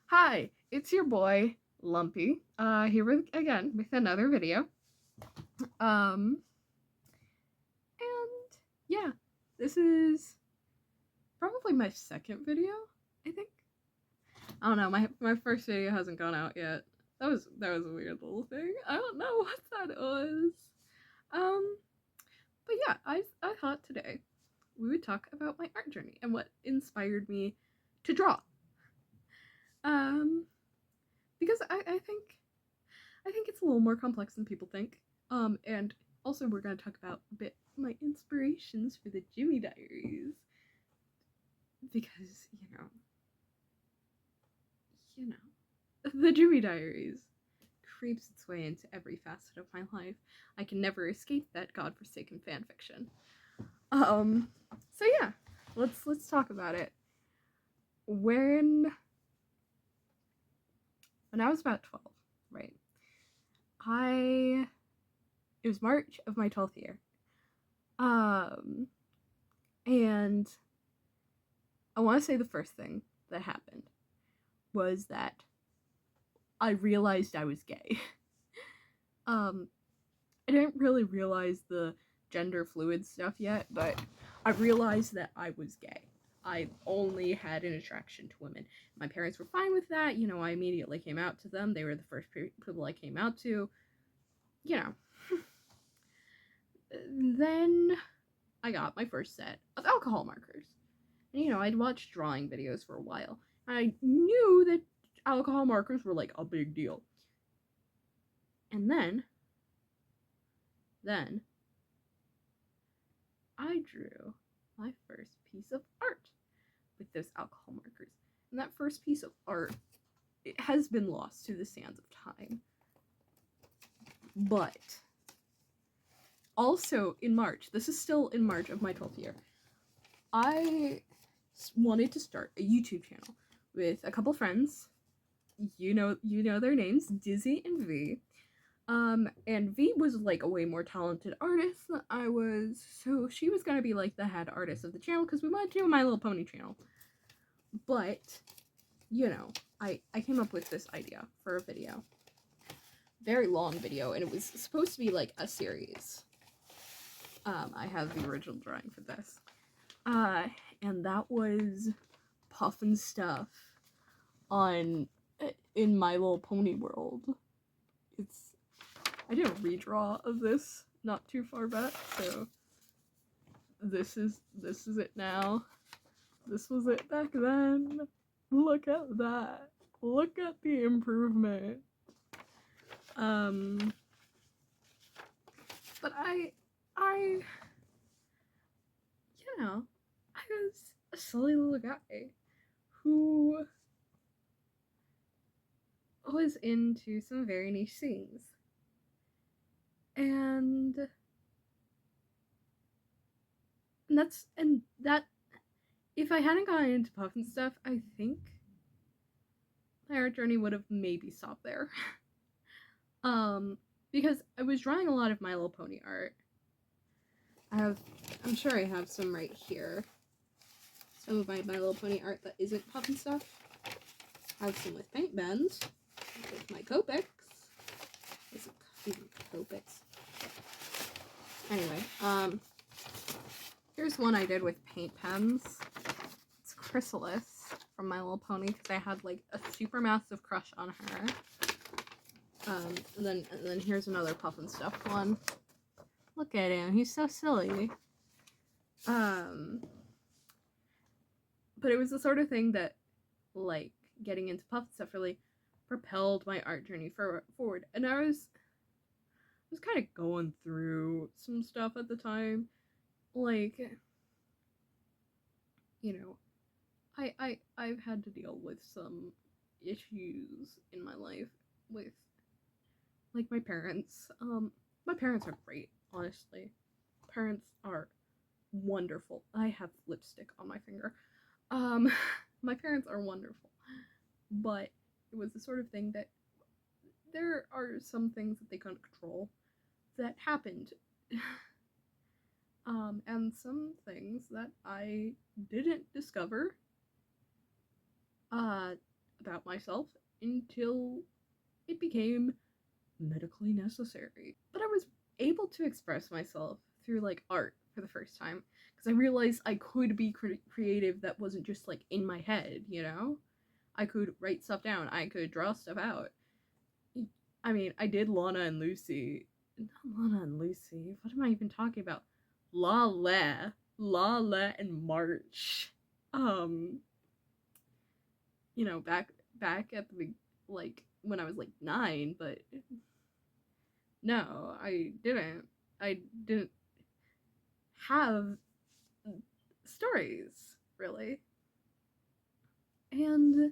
Hi, it's your boy Lumpy. Again with another video. Um, and yeah, this is probably my second video. I think. I don't know. My first video hasn't gone out yet. That was a weird little thing. I don't know what that was. Um, but yeah, I thought today we would talk about my art journey and what inspired me to draw. Um, because I think it's a little more complex than people think. And also we're gonna talk about a bit my inspirations for the Jimmy Diaries because you know, the Jimmy Diaries creeps its way into every facet of my life. I can never escape that godforsaken fanfiction. Um, so yeah, let's talk about it. When I was about 12, right? I It was March of my 12th year. Um, and I want to say the first thing that happened was that I realized I was gay. um, I didn't really realize the gender fluid stuff yet, but I realized that I was gay. I only had an attraction to women. My parents were fine with that. I immediately came out to them. They were the first people I came out to. You know. Then I got my first set of alcohol markers. And, I'd watched drawing videos for a while. I knew that alcohol markers were like a big deal. And then I drew my first piece of art with those alcohol markers. And that first piece of art, it has been lost to the sands of time. But also in March, this is still in March of my 12th year, I wanted to start a YouTube channel with a couple friends. You know their names, Dizzy and V. And V was like a way more talented artist than I was, so she was gonna be like the head artist of the channel because we wanted to do a My Little Pony channel. But, I came up with this idea for a video. Very long video, and it was supposed to be like a series. I have the original drawing for this. And that was Puffin stuff in My Little Pony world. I did a redraw of this not too far back, so this is it now. This was it back then. Look at that. Look at the improvement. But I I was a silly little guy who was into some very niche things. And that if I hadn't gotten into Puffin stuff, I think my art journey would have maybe stopped there. Because I was drawing a lot of My Little Pony art. I'm sure I have some right here. Some of my Little Pony art that isn't Puffin stuff. I have some with paint pens, with my Copics. Copics. Anyway, here's one I did with paint pens. It's Chrysalis from My Little Pony because I had like a super massive crush on her. And then here's another Puffin stuff one. Look at him, he's so silly. But it was the sort of thing that, like, getting into Puffin stuff really propelled my art journey forward. And I was kind of going through some stuff at the time. Like, I've had to deal with some issues in my life with, like, my parents. My parents are great, honestly. Parents are wonderful. I have lipstick on my finger. My parents are wonderful. But it was the sort of thing that there are some things that they couldn't control that happened. And some things that I didn't discover about about myself until it became medically necessary. But I was able to express myself through like art for the first time because I realized I could be creative that wasn't just like in my head, you know? I could write stuff down, I could draw stuff out. I mean, I did Lana and Lucy. Not Lana and Lucy. What am I even talking about? La and March. Um, back at the like when I was like 9, but no, I didn't. I didn't have stories really, and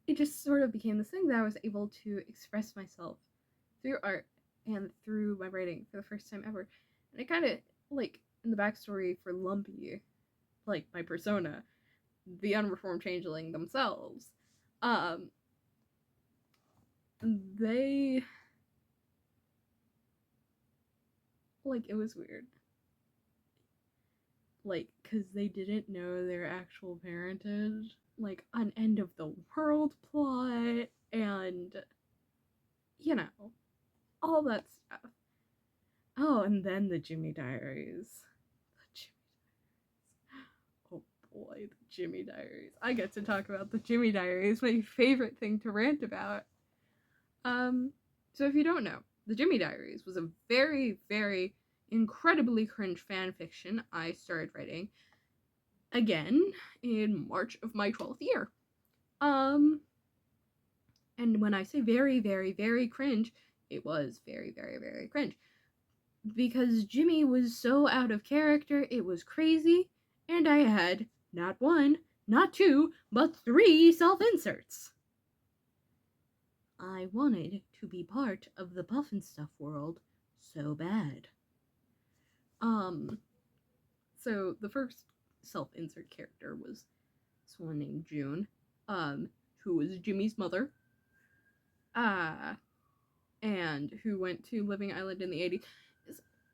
it just sort of became this thing that I was able to express myself through art and through my writing for the first time ever. And it kind of, like, in the backstory for Lumpy, like my persona, the unreformed changeling themselves, um, they, like, it was weird. Like, because they didn't know their actual parentage. Like, an end of the world plot, and, you know, all that stuff. Oh, and then the Jimmy Diaries. Oh boy, the Jimmy Diaries. I get to talk about the Jimmy Diaries, my favorite thing to rant about. So if you don't know, the Jimmy Diaries was a very, very incredibly cringe fan fiction I started writing again in March of my 12th year. And when I say very, very, very cringe, it was very, very, very cringe. Because Jimmy was so out of character, it was crazy, and I had not one, not two, but 3 self-inserts. I wanted to be part of the Puff and Stuff world so bad. So the first self-insert character was someone named June, who was Jimmy's mother, and who went to Living Island in the 80s.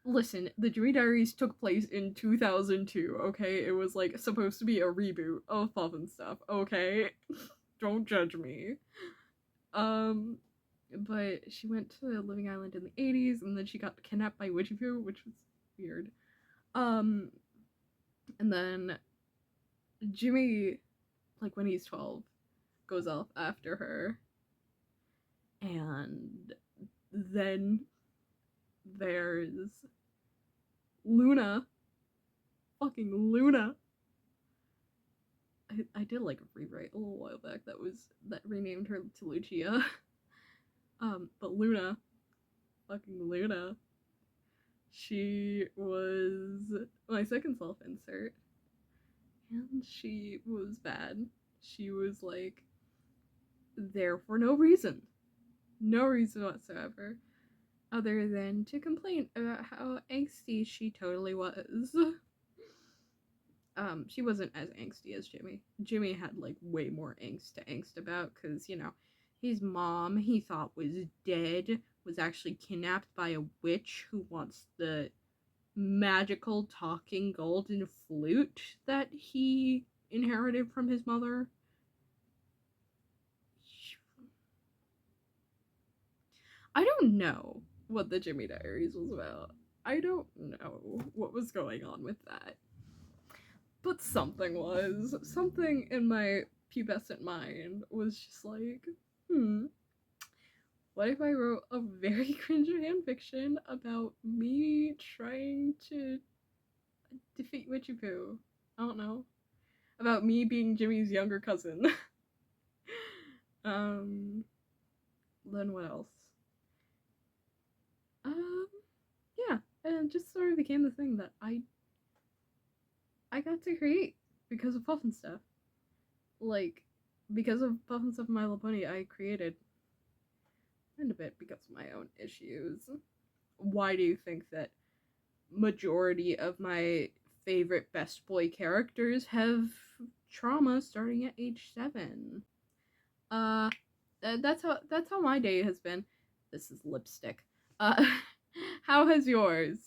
Listen, the Jimmy Diaries took place in 2002, okay? It was, like, supposed to be a reboot of Puff and Stuff, okay? Don't judge me. But she went to Living Island in the 80s, and then she got kidnapped by Witchy Poo, which was weird. And then Jimmy, like, when he's 12, goes off after her, and then there's Luna. Fucking Luna. I did like a rewrite a little while back that renamed her to Lucia. But Luna, fucking Luna, she was my second self-insert, and she was bad. She was like there for no reason whatsoever, other than to complain about how angsty she totally was. She wasn't as angsty as Jimmy. Jimmy had like way more angst about, because, you know, his mom, he thought was dead, was actually kidnapped by a witch who wants the magical talking golden flute that he inherited from his mother. I don't know what the Jimmy Diaries was about. I don't know what was going on with that. But something in my pubescent mind was just like, what if I wrote a very cringe fanfiction about me trying to defeat Witchy Poo? I don't know. About me being Jimmy's younger cousin. Then what else? Yeah, and it just sort of became the thing that I got to create because of Puff and Stuff. Like, because of Puff and Stuff and My Little Pony, I created, and a bit because of my own issues. Why do you think that majority of my favorite best boy characters have trauma starting at age 7? That's how my day has been. This is lipstick. How has yours?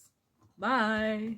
Bye.